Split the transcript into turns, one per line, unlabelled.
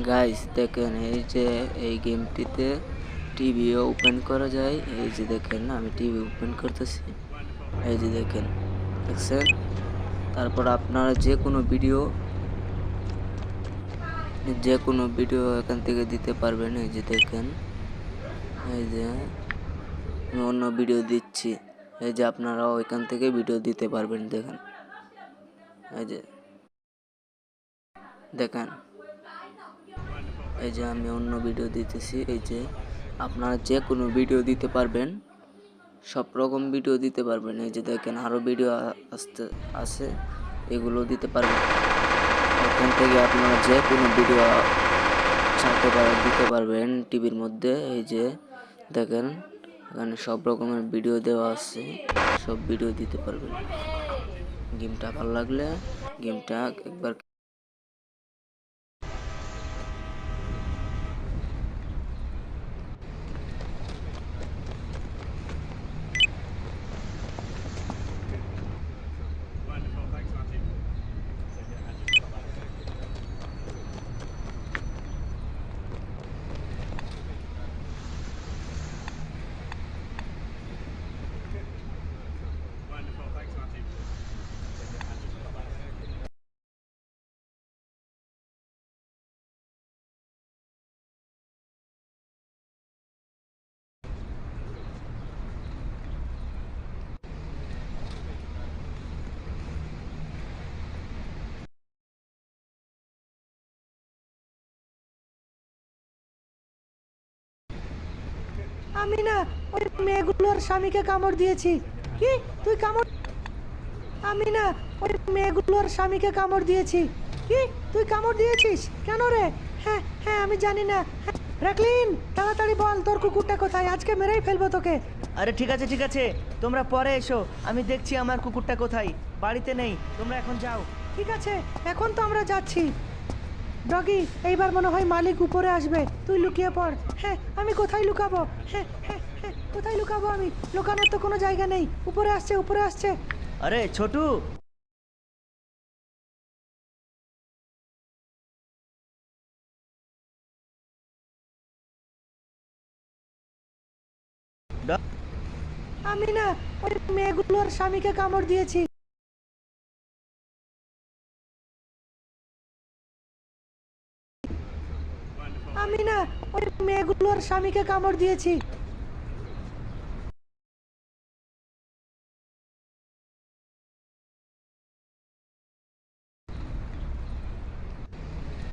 Guys দেখেন, এই যে এই গেমটিতে টিভিও ওপেন করা যায়। এই যে দেখেন, আমি টিভি ওপেন করতেছি। এই যে দেখেন, দেখছেন? তারপর আপনারা যে কোনো ভিডিও এখান থেকে দিতে পারবেন। এই যে দেখেন, এই যে আমি অন্য ভিডিও দিচ্ছি। এই যে আপনারাও এখান থেকে ভিডিও দিতে পারবেন। দেখেন, এই যে দেখেন, এই যে আমি অন্য ভিডিও দিতেছি। এই যে আপনারা যে কোনো ভিডিও দিতে পারবেন, সব রকম ভিডিও দিতে পারবেন। এই যে দেখেন, আরও ভিডিও আসতে আছে, এগুলো দিতে পারবেন। এখান থেকে আপনারা যে কোনো ভিডিও দিতে পারবেন টিভির মধ্যে। এই যে দেখেন, এখানে সব রকমের ভিডিও দেওয়া আছে, সব ভিডিও দিতে পারবেন। গেমটা ভালো লাগলে গেমটা একবার
আমি না ওই মেয়েগুলোর স্বামীকে কামড় দিয়েছি। কি? তুই কামড়? আমি না ওই মেয়েগুলোর স্বামীকে কামড় দিয়েছি। কি? তুই কামড় দিয়েছিস? কেন রে? হ্যাঁ হ্যাঁ, আমি জানি না। হ্যাঁ, রাকলিন, তাড়াতাড়ি বল তোর কুকুরটা কোথায়, আজকে মেরেই ফেলবো তোকে।
আরে ঠিক আছে, তোমরা পরে এসো, আমি দেখছি আমার কুকুরটা কোথায়। বাড়িতে নেই, তোমরা এখন যাও।
ঠিক আছে, এখন তো আমরা যাচ্ছি। ডগি, এইবার মনে হয় মালিক উপরে আসবে, তুই লুকিয়ে পড়। হ্যাঁ, আমি কোথায় লুকাবো? হ্যাঁ হ্যাঁ হ্যাঁ, কোথায় লুকাবো আমি? লুকানোর তো কোনো জায়গা নেই। উপরে আসছে, উপরে আসছে।
আরে ছোটু,
আমি না ওই মেয়েগুলোর স্বামীকে কামড় দিয়েছি। আমি না ওই মেয়েগুলোর স্বামীকে কামড় দিয়েছি।